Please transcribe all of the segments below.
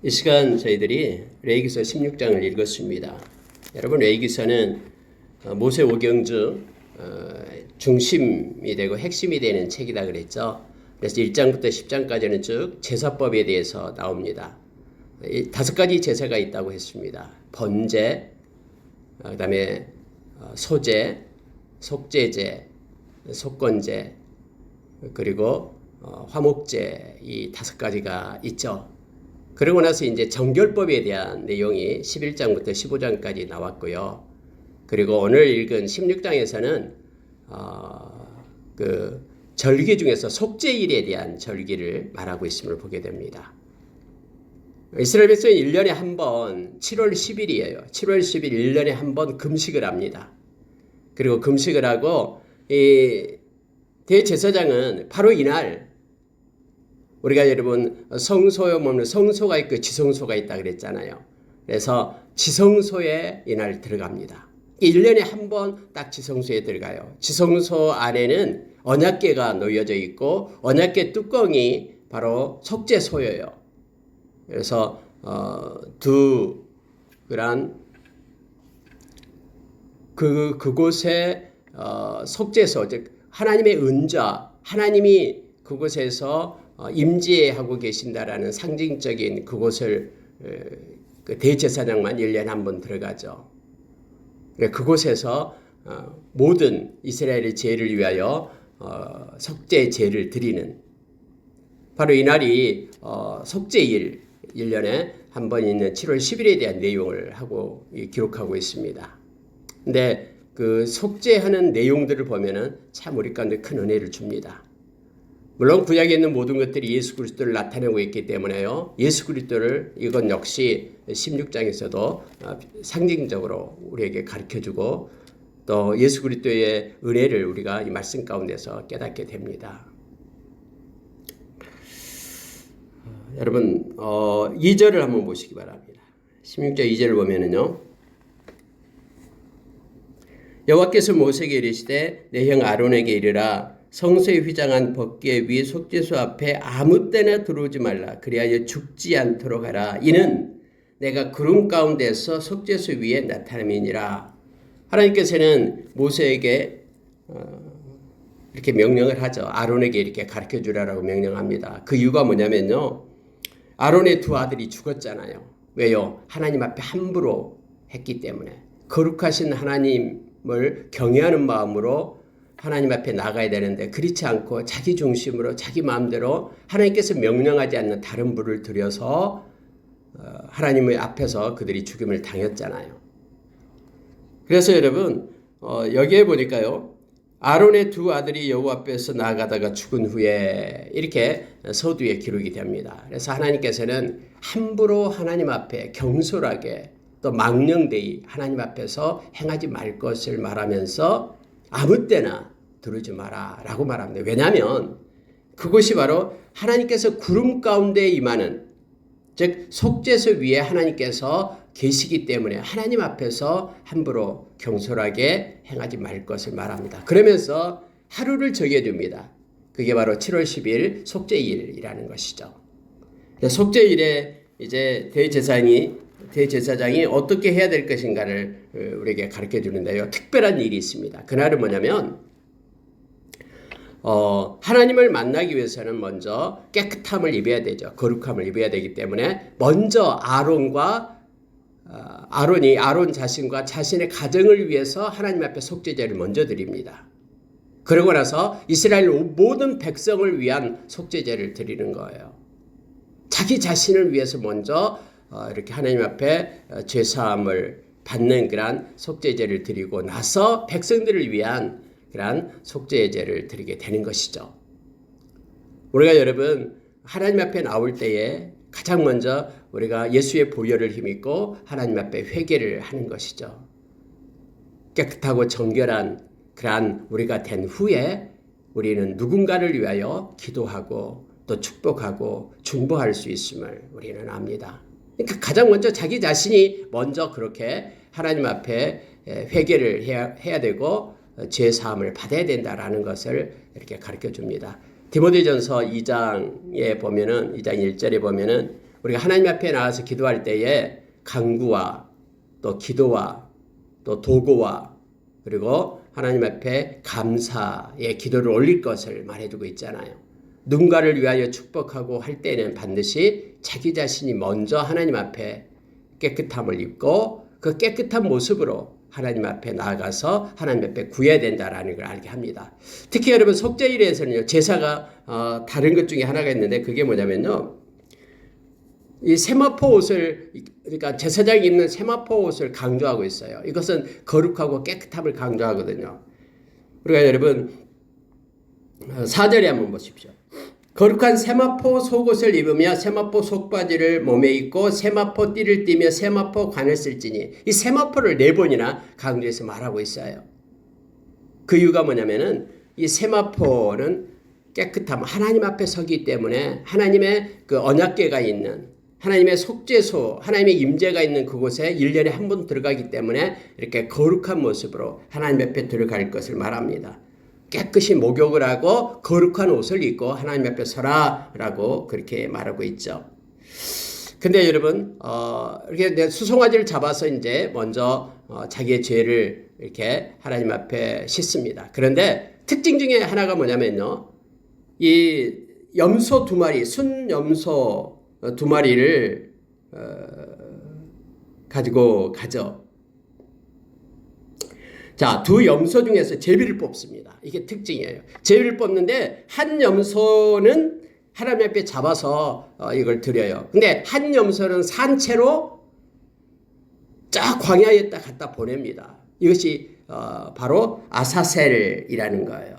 이 시간 저희들이 레위기서 16장을 읽었습니다. 여러분, 레위기서는 모세 오경 중 중심이 되고 핵심이 되는 책이다 그랬죠. 그래서 1장부터 10장까지는 쭉 제사법에 대해서 나옵니다. 5가지 제사가 있다고 했습니다. 번제, 그다음에 소제, 속죄제, 속건제, 그리고 화목제, 이 5가지가 있죠. 그러고 나서 이제 정결법에 대한 내용이 11장부터 15장까지 나왔고요. 그리고 오늘 읽은 16장에서는 그 절기 중에서 속죄일에 대한 절기를 말하고 있음을 보게 됩니다. 이스라엘 백성은 1년에 한 번 7월 10일이에요. 7월 10일 1년에 한 번 금식을 합니다. 그리고 금식을 하고 이 대제사장은 바로 이날 우리가 여러분 성소에 보면 성소가 있고 지성소가 있다 그랬잖아요. 그래서 지성소에 이날 들어갑니다. 1년에 한 번 딱 지성소에 들어가요. 지성소 안에는 언약궤가 놓여져 있고 언약궤 뚜껑이 바로 속죄소예요. 그래서 그곳에 속죄소, 즉 하나님의 은자, 하나님이 그곳에서 임재하고 계신다라는 상징적인 그곳을 그 대제사장만 1년에 한 번 들어가죠. 그곳에서 모든 이스라엘의 죄를 위하여 속죄 제를 드리는 바로 이날이 속죄일 1년에 한 번 있는 7월 10일에 대한 내용을 기록하고 있습니다. 근데 그 속죄하는 내용들을 보면은 참 우리 가운데 큰 은혜를 줍니다. 물론 구약에 있는 모든 것들이 예수 그리스도를 나타내고 있기 때문에요. 예수 그리스도를 이건 역시 16장에서도 상징적으로 우리에게 가르쳐주고 또 예수 그리스도의 은혜를 우리가 이 말씀 가운데서 깨닫게 됩니다. 여러분 2절을 한번 보시기 바랍니다. 16절 2절을 보면은요. 여호와께서 모세에게 이르시되 내 형 아론에게 이르라 성소에 휘장한 법궤 위 속죄소 앞에 아무 때나 들어오지 말라. 그리하여 죽지 않도록 하라. 이는 내가 구름 가운데서 속죄소 위에 나타남이니라. 하나님께서는 모세에게 이렇게 명령을 하죠. 아론에게 이렇게 가르쳐 주라라고 명령합니다. 그 이유가 뭐냐면요. 아론의 두 아들이 죽었잖아요. 왜요? 하나님 앞에 함부로 했기 때문에. 거룩하신 하나님을 경외하는 마음으로 하나님 앞에 나가야 되는데 그렇지 않고 자기 중심으로 자기 마음대로 하나님께서 명령하지 않는 다른 불을 들여서 하나님의 앞에서 그들이 죽임을 당했잖아요. 그래서 여러분 여기에 보니까요. 아론의 두 아들이 여호와 앞에서 나아가다가 죽은 후에 이렇게 서두에 기록이 됩니다. 그래서 하나님께서는 함부로 하나님 앞에 경솔하게 또 망령되이 하나님 앞에서 행하지 말 것을 말하면서 아무 때나 들으지 마라 라고 말합니다. 왜냐하면 그것이 바로 하나님께서 구름 가운데 임하는 즉 속죄소 위에 하나님께서 계시기 때문에 하나님 앞에서 함부로 경솔하게 행하지 말 것을 말합니다. 그러면서 하루를 정해줍니다. 그게 바로 7월 10일 속죄일이라는 것이죠. 속죄일에 이제 대제사장이 어떻게 해야 될 것인가를 우리에게 가르쳐 주는데요. 특별한 일이 있습니다. 그날은 뭐냐면 하나님을 만나기 위해서는 먼저 깨끗함을 입어야 되죠. 거룩함을 입어야 되기 때문에 먼저 아론 자신과 자신의 가정을 위해서 하나님 앞에 속죄제를 먼저 드립니다. 그러고 나서 이스라엘 모든 백성을 위한 속죄제를 드리는 거예요. 자기 자신을 위해서 먼저 이렇게 하나님 앞에 죄사함을 받는 그런 속죄제를 드리고 나서 백성들을 위한 그런 속죄제를 드리게 되는 것이죠. 우리가 여러분 하나님 앞에 나올 때에 가장 먼저 우리가 예수의 보혈을 힘입고 하나님 앞에 회개를 하는 것이죠. 깨끗하고 정결한 그러한 우리가 된 후에 우리는 누군가를 위하여 기도하고 또 축복하고 중보할 수 있음을 우리는 압니다. 그러니까 가장 먼저 자기 자신이 먼저 그렇게 하나님 앞에 회개를 해야 되고 죄 사함을 받아야 된다라는 것을 이렇게 가르쳐 줍니다. 디모데전서 2장에 보면은 2장 1절에 보면은 우리가 하나님 앞에 나와서 기도할 때에 간구와 또 기도와 또 도구와 그리고 하나님 앞에 감사의 기도를 올릴 것을 말해주고 있잖아요. 누군가를 위하여 축복하고 할 때는 반드시 자기 자신이 먼저 하나님 앞에 깨끗함을 입고 그 깨끗한 모습으로 하나님 앞에 나아가서 하나님 앞에 구해야 된다라는 걸 알게 합니다. 특히 여러분 속죄일에서는요, 제사가 다른 것 중에 하나가 있는데 그게 뭐냐면요, 이 세마포 옷을, 그러니까 제사장이 입는 세마포 옷을 강조하고 있어요. 이것은 거룩하고 깨끗함을 강조하거든요. 우리가 여러분 4절에 한번 보십시오. 거룩한 세마포 속옷을 입으며 세마포 속바지를 몸에 입고 세마포 띠를 띠며 세마포 관을 쓸지니, 이 세마포를 4번이나 강조해서 말하고 있어요. 그 이유가 뭐냐면은 이 세마포는 깨끗함, 하나님 앞에 서기 때문에 하나님의 그 언약궤가 있는, 하나님의 속죄소, 하나님의 임재가 있는 그곳에 1년에 한 번 들어가기 때문에 이렇게 거룩한 모습으로 하나님 앞에 들어갈 것을 말합니다. 깨끗이 목욕을 하고 거룩한 옷을 입고 하나님 앞에 서라라고 그렇게 말하고 있죠. 근데 여러분, 이렇게 수송아지를 잡아서 이제 먼저 자기의 죄를 이렇게 하나님 앞에 씻습니다. 그런데 특징 중에 하나가 뭐냐면요, 이 염소 2마리, 순염소 2마리를 가지고 가죠. 자, 2 염소 중에서 제비를 뽑습니다. 이게 특징이에요. 제비를 뽑는데 한 염소는 하나님 앞에 잡아서 이걸 드려요. 근데 한 염소는 산채로 쫙 광야에다 갖다 보냅니다. 이것이 바로 아사셀이라는 거예요.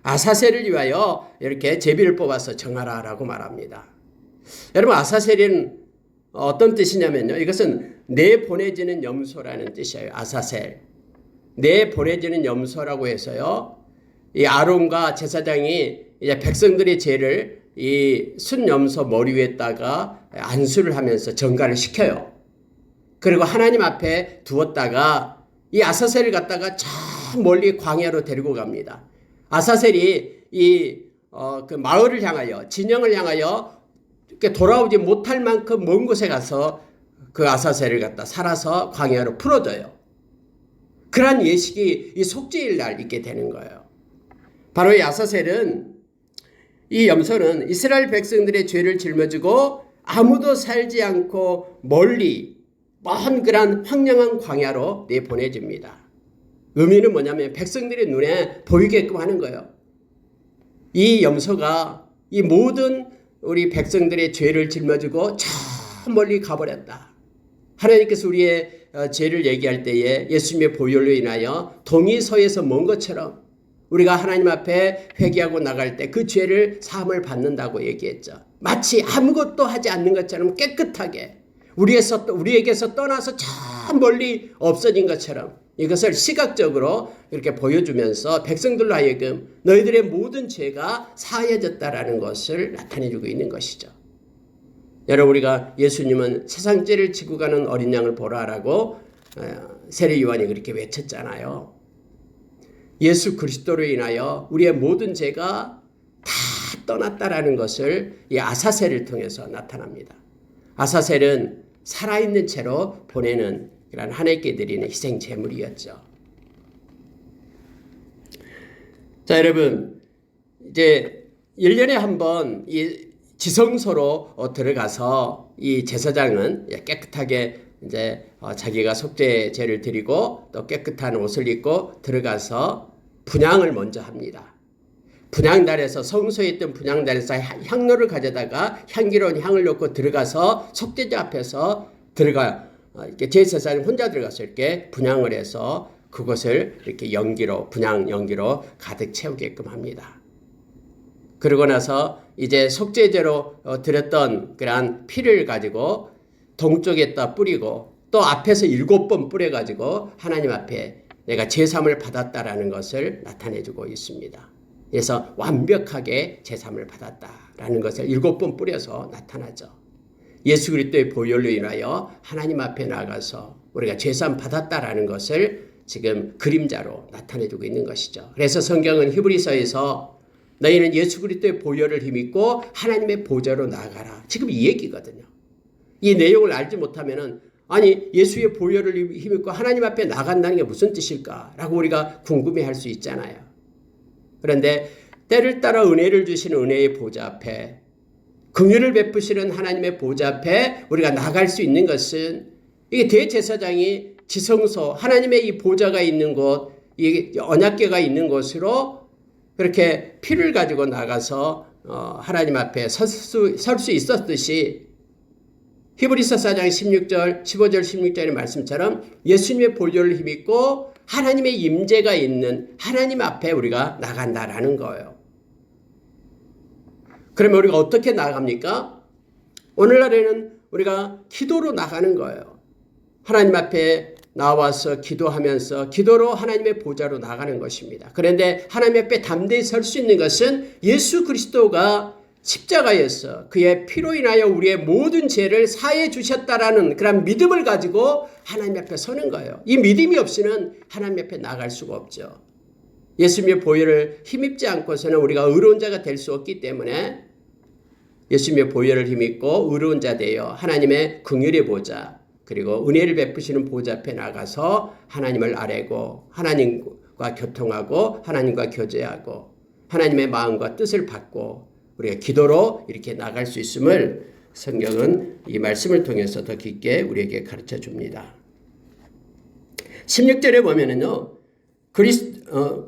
아사셀을 위하여 이렇게 제비를 뽑아서 정하라라고 말합니다. 여러분, 아사셀은 어떤 뜻이냐면요, 이것은 내보내지는 염소라는 뜻이에요. 아사셀. 내보내지는 염소라고 해서요, 이 아론과 제사장이 이제 백성들의 죄를 이 순염소 머리 위에다가 안수를 하면서 정갈을 시켜요. 그리고 하나님 앞에 두었다가 이 아사셀을 갖다가 저 멀리 광야로 데리고 갑니다. 아사셀이 그 마을을 향하여, 진영을 향하여 이렇게 돌아오지 못할 만큼 먼 곳에 가서 그 아사셀을 갖다 살아서 광야로 풀어줘요. 그러한 예식이 이 속죄일 날 있게 되는 거예요. 바로 이 아사셀은, 이 염소는 이스라엘 백성들의 죄를 짊어지고 아무도 살지 않고 멀리 먼 그런 황량한 광야로 내보내집니다. 의미는 뭐냐면 백성들의 눈에 보이게끔 하는 거예요. 이 염소가 이 모든 우리 백성들의 죄를 짊어지고 저 멀리 가버렸다. 하나님께서 우리의 죄를 얘기할 때에 예수님의 보혈로 인하여 동이서에서 먼 것처럼 우리가 하나님 앞에 회개하고 나갈 때 그 죄를 사함을 받는다고 얘기했죠. 마치 아무것도 하지 않는 것처럼 깨끗하게 우리에게서 떠나서 저 멀리 없어진 것처럼 이것을 시각적으로 이렇게 보여주면서 백성들로 하여금 너희들의 모든 죄가 사해졌다라는 것을 나타내주고 있는 것이죠. 여러분, 우리가 예수님은 세상 죄를 지고 가는 어린 양을 보라라고 세례 요한이 그렇게 외쳤잖아요. 예수 그리스도로 인하여 우리의 모든 죄가 다 떠났다라는 것을 이 아사셀을 통해서 나타납니다. 아사셀은 살아있는 채로 보내는 그런 하나님께 드리는 희생 제물이었죠. 자, 여러분, 이제 1년에 한 번 이 지성소로 들어가서 이 제사장은 깨끗하게 이제 자기가 속죄제를 드리고 또 깨끗한 옷을 입고 들어가서 분향을 먼저 합니다. 분향단에서, 성소에 있던 분향단에서 향로를 가져다가 향기로운 향을 넣고 들어가서 속죄제 앞에서 이렇게 제사장이 혼자 들어가서 이렇게 분향을 해서 그것을 이렇게 분향 연기로 가득 채우게끔 합니다. 그러고 나서 이제 속죄제로 드렸던 그러한 피를 가지고 동쪽에다 뿌리고 또 앞에서 7번 뿌려가지고 하나님 앞에 내가 제사함을 받았다라는 것을 나타내주고 있습니다. 그래서 완벽하게 제사함을 받았다라는 것을 7번 뿌려서 나타나죠. 예수 그리스도의 보혈로 인하여 하나님 앞에 나가서 우리가 제사함 받았다라는 것을 지금 그림자로 나타내주고 있는 것이죠. 그래서 성경은 히브리서에서 너희는 예수 그리스도의 보혈을 힘입고 하나님의 보좌로 나아가라, 지금 이 얘기거든요. 이 내용을 알지 못하면은 아니 예수의 보혈을 힘입고 하나님 앞에 나간다는 게 무슨 뜻일까라고 우리가 궁금해할 수 있잖아요. 그런데 때를 따라 은혜를 주시는 은혜의 보좌 앞에 긍휼을 베푸시는 하나님의 보좌 앞에 우리가 나갈 수 있는 것은 이게 대제사장이 지성소 하나님의 이 보좌가 있는 곳, 이 언약궤가 있는 곳으로 그렇게 피를 가지고 나가서 하나님 앞에 설 수 있었듯이 히브리서 4장 16절, 15절, 16절의 말씀처럼 예수님의 보혈을 힘입고 하나님의 임재가 있는 하나님 앞에 우리가 나간다라는 거예요. 그러면 우리가 어떻게 나갑니까? 오늘날에는 우리가 기도로 나가는 거예요. 하나님 앞에 나와서 기도하면서 기도로 하나님의 보좌로 나가는 것입니다. 그런데 하나님 앞에 담대히 설 수 있는 것은 예수 그리스도가 십자가에서 그의 피로 인하여 우리의 모든 죄를 사해 주셨다라는 그런 믿음을 가지고 하나님 앞에 서는 거예요. 이 믿음이 없이는 하나님 앞에 나갈 수가 없죠. 예수님의 보혈을 힘입지 않고서는 우리가 의로운 자가 될 수 없기 때문에 예수님의 보혈을 힘입고 의로운 자 되어 하나님의 긍휼의 보좌 그리고 은혜를 베푸시는 보좌 앞에 나가서 하나님을 아뢰고 하나님과 교통하고 하나님과 교제하고 하나님의 마음과 뜻을 받고 우리가 기도로 이렇게 나갈 수 있음을 성경은 이 말씀을 통해서 더 깊게 우리에게 가르쳐 줍니다. 16절에 보면은요,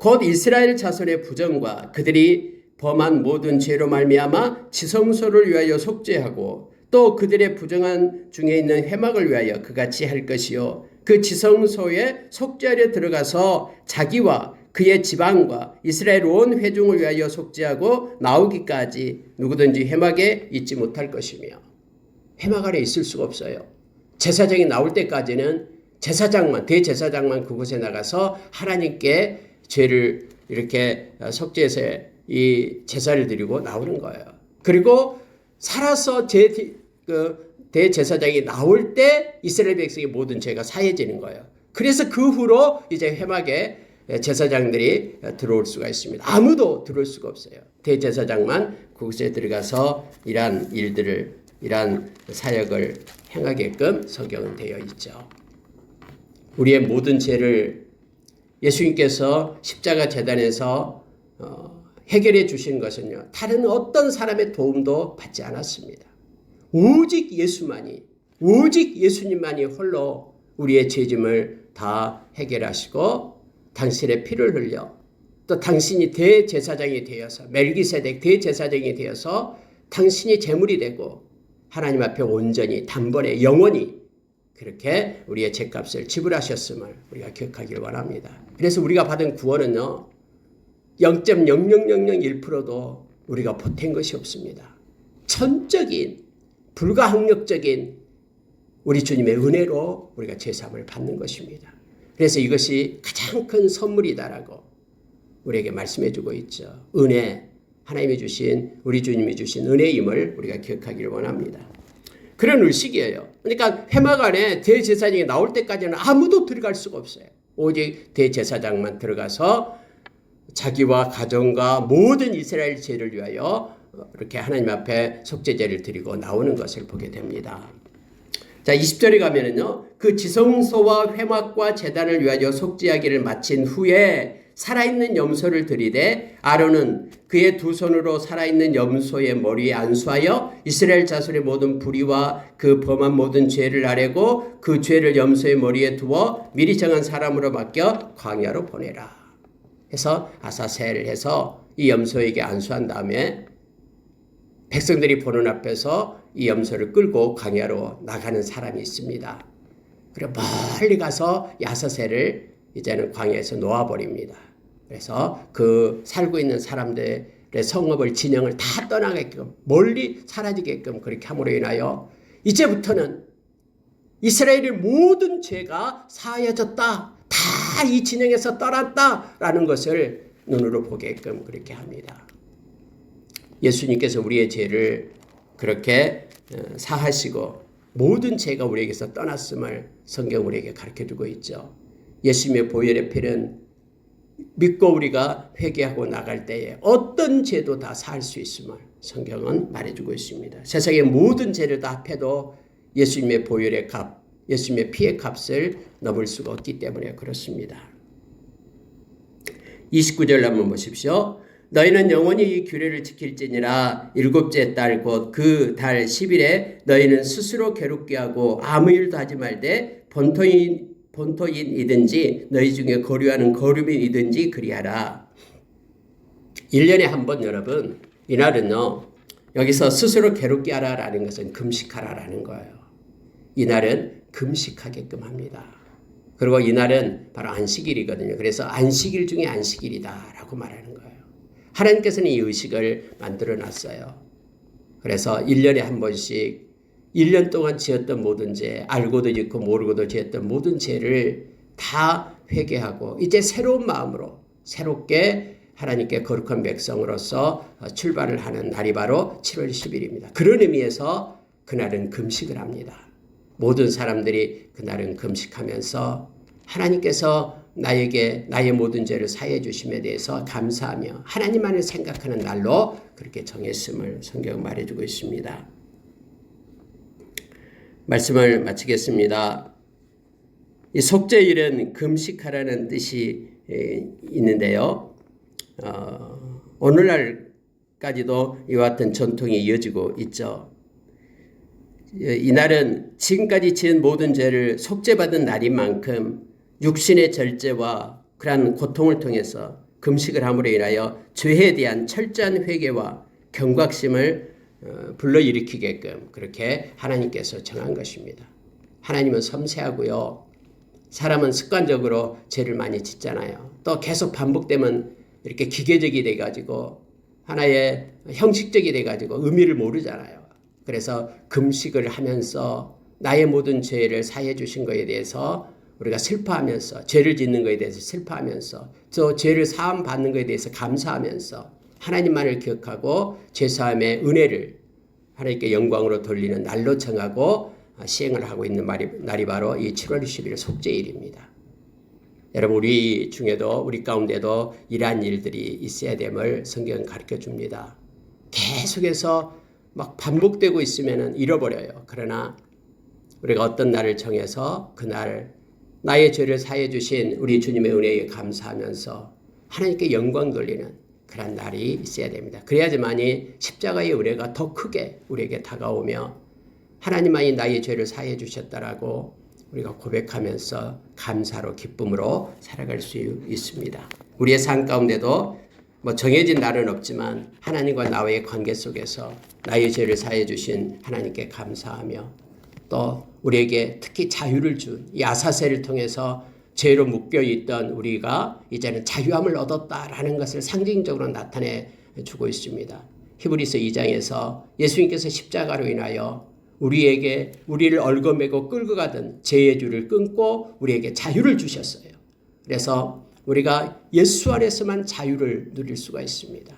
곧 이스라엘 자손의 부정과 그들이 범한 모든 죄로 말미암아 지성소를 위하여 속죄하고 또 그들의 부정한 중에 있는 회막을 위하여 그같이 할 것이요 그 지성소에 속죄하려 들어가서 자기와 그의 지방과 이스라엘 온 회중을 위하여 속죄하고 나오기까지 누구든지 회막에 있지 못할 것이며 회막 안에 있을 수가 없어요. 제사장이 나올 때까지는 제사장만 대제사장만 그곳에 나가서 하나님께 죄를 이렇게 속죄해서 이 제사를 드리고 나오는 거예요. 그리고 살아서 대제사장이 나올 때 이스라엘 백성의 모든 죄가 사해지는 거예요. 그래서 그 후로 이제 회막에 제사장들이 들어올 수가 있습니다. 아무도 들어올 수가 없어요. 대제사장만 그곳에 들어가서 이러한 일들을 이러한 사역을 행하게끔 성경은 되어 있죠. 우리의 모든 죄를 예수님께서 십자가 재단에서 해결해 주신 것은요. 다른 어떤 사람의 도움도 받지 않았습니다. 오직 예수만이 오직 예수님만이 홀로 우리의 죄짐을 다 해결하시고 당신의 피를 흘려 또 당신이 대제사장이 되어서 멜기세덱 대제사장이 되어서 당신이 제물이 되고 하나님 앞에 온전히 단번에 영원히 그렇게 우리의 죄값을 지불하셨음을 우리가 기억하길 원합니다. 그래서 우리가 받은 구원은요. 0.00001%도 우리가 보탠 것이 없습니다. 천적인 불가항력적인 우리 주님의 은혜로 우리가 죄사함을 받는 것입니다. 그래서 이것이 가장 큰 선물이다라고 우리에게 말씀해 주고 있죠. 은혜, 하나님이 주신 우리 주님이 주신 은혜임을 우리가 기억하기를 원합니다. 그런 의식이에요. 그러니까 회막 안에 대제사장이 나올 때까지는 아무도 들어갈 수가 없어요. 오직 대제사장만 들어가서 자기와 가정과 모든 이스라엘 죄를 위하여 이렇게 하나님 앞에 속죄제를 드리고 나오는 것을 보게 됩니다. 자, 20절에 가면은요, 그 지성소와 회막과 제단을 위하여 속죄하기를 마친 후에 살아있는 염소를 들이되 아론은 그의 두 손으로 살아있는 염소의 머리에 안수하여 이스라엘 자손의 모든 불의와 그 범한 모든 죄를 아뢰고 그 죄를 염소의 머리에 두어 미리 정한 사람으로 맡겨 광야로 보내라. 해서 아사셀을 해서 이 염소에게 안수한 다음에 백성들이 보는 앞에서 이 염소를 끌고 광야로 나가는 사람이 있습니다. 그리고 멀리 가서 아사셀을 이제는 광야에서 놓아버립니다. 그래서 그 살고 있는 사람들의 성읍을 진영을 다 떠나게끔 멀리 사라지게끔 그렇게 함으로 인하여 이제부터는 이스라엘의 모든 죄가 사하여졌다. 다 이 진영에서 떠났다라는 것을 눈으로 보게끔 그렇게 합니다. 예수님께서 우리의 죄를 그렇게 사하시고 모든 죄가 우리에게서 떠났음을 성경 우리에게 가르쳐주고 있죠. 예수님의 보혈의 피는 믿고 우리가 회개하고 나갈 때에 어떤 죄도 다 사할 수 있음을 성경은 말해주고 있습니다. 세상의 모든 죄를 다 합해도 예수님의 보혈의 값, 예수님의 피의 값을 넘을 수가 없기 때문에 그렇습니다. 29절 한번 보십시오. 너희는 영원히 이 규례를 지킬지니라. 일곱째 달 곧 그 달 10일에 너희는 스스로 괴롭게 하고 아무 일도 하지 말되 본토인이든지 너희 중에 거류하는 거류민이든지 그리하라. 1년에 한 번 여러분, 이날은요, 여기서 스스로 괴롭게 하라라는 것은 금식하라라는 거예요. 이날은 금식하게끔 합니다. 그리고 이날은 바로 안식일이거든요. 그래서 안식일 중에 안식일이다라고 말하는 거예요. 하나님께서는 이 의식을 만들어 놨어요. 그래서 1년에 한 번씩 1년 동안 지었던 모든 죄, 알고도 짓고 모르고도 지었던 모든 죄를 다 회개하고 이제 새로운 마음으로 새롭게 하나님께 거룩한 백성으로서 출발을 하는 날이 바로 7월 10일입니다. 그런 의미에서 그날은 금식을 합니다. 모든 사람들이 그날은 금식하면서 하나님께서 나에게 나의 모든 죄를 사해 주심에 대해서 감사하며 하나님만을 생각하는 날로 그렇게 정했음을 성경은 말해주고 있습니다. 말씀을 마치겠습니다. 이 속죄일은 금식하라는 뜻이 있는데요. 오늘날까지도 이와 같은 전통이 이어지고 있죠. 이날은 지금까지 지은 모든 죄를 속죄받은 날인 만큼 육신의 절제와 그러한 고통을 통해서 금식을 함으로 인하여 죄에 대한 철저한 회개와 경각심을 불러일으키게끔 그렇게 하나님께서 정한 것입니다. 하나님은 섬세하고요. 사람은 습관적으로 죄를 많이 짓잖아요. 또 계속 반복되면 이렇게 기계적이 돼가지고 하나의 형식적이 돼가지고 의미를 모르잖아요. 그래서 금식을 하면서 나의 모든 죄를 사해 주신 것에 대해서 우리가 슬퍼하면서 죄를 짓는 것에 대해서 슬퍼하면서 또 죄를 사함 받는 것에 대해서 감사하면서 하나님만을 기억하고 죄사함의 은혜를 하나님께 영광으로 돌리는 날로 정하고 시행을 하고 있는 날이 바로 이 7월 20일 속죄일입니다. 여러분 우리 중에도 우리 가운데도 이러한 일들이 있어야 됨을 성경은 가르쳐 줍니다. 계속해서 막 반복되고 있으면 잃어버려요. 그러나 우리가 어떤 날을 정해서 그날 나의 죄를 사해 주신 우리 주님의 은혜에 감사하면서 하나님께 영광 돌리는 그런 날이 있어야 됩니다. 그래야지만이 십자가의 은혜가 더 크게 우리에게 다가오며 하나님만이 나의 죄를 사해 주셨다라고 우리가 고백하면서 감사로 기쁨으로 살아갈 수 있습니다. 우리의 삶 가운데도 정해진 날은 없지만 하나님과 나와의 관계 속에서 나의 죄를 사해 주신 하나님께 감사하며 또 우리에게 특히 자유를 준 이 아사셀을 통해서 죄로 묶여있던 우리가 이제는 자유함을 얻었다라는 것을 상징적으로 나타내 주고 있습니다. 히브리서 2장에서 예수님께서 십자가로 인하여 우리를 얽어매고 끌고 가던 죄의 줄을 끊고 우리에게 자유를 주셨어요. 그래서 우리가 예수 안에서만 자유를 누릴 수가 있습니다.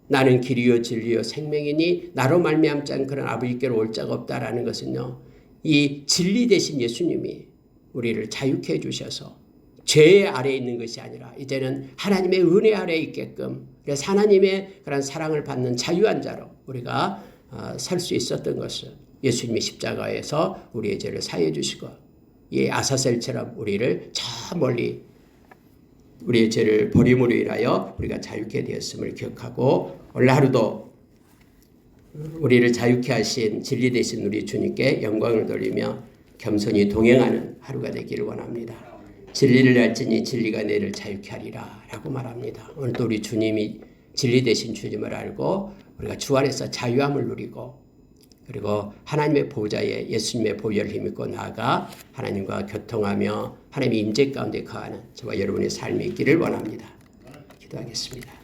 나는 길이요 진리요 생명이니 나로 말미암지 않고는 아버지께로 올 자가 없다라는 것은요. 이 진리 되신 예수님이 우리를 자유케 해주셔서 죄 아래에 있는 것이 아니라 이제는 하나님의 은혜 아래에 있게끔 그래서 하나님의 그런 사랑을 받는 자유한 자로 우리가 살 수 있었던 것은 예수님이 십자가에서 우리의 죄를 사해 주시고 이 아사셀처럼 우리를 저 멀리 우리의 죄를 버림으로 인하여 우리가 자유케 되었음을 기억하고 오늘 하루도 우리를 자유케 하신 진리 되신 우리 주님께 영광을 돌리며 겸손히 동행하는 하루가 되기를 원합니다. 진리를 알지니 진리가 너희를 자유케 하리라 라고 말합니다. 오늘도 우리 주님이 진리 되신 주님을 알고 우리가 주 안에서 자유함을 누리고 그리고 하나님의 보좌에 예수님의 보혈을 힘입고 나아가 하나님과 교통하며 하나님의 임재 가운데 거하는 저와 여러분의 삶이 있기를 원합니다. 기도하겠습니다.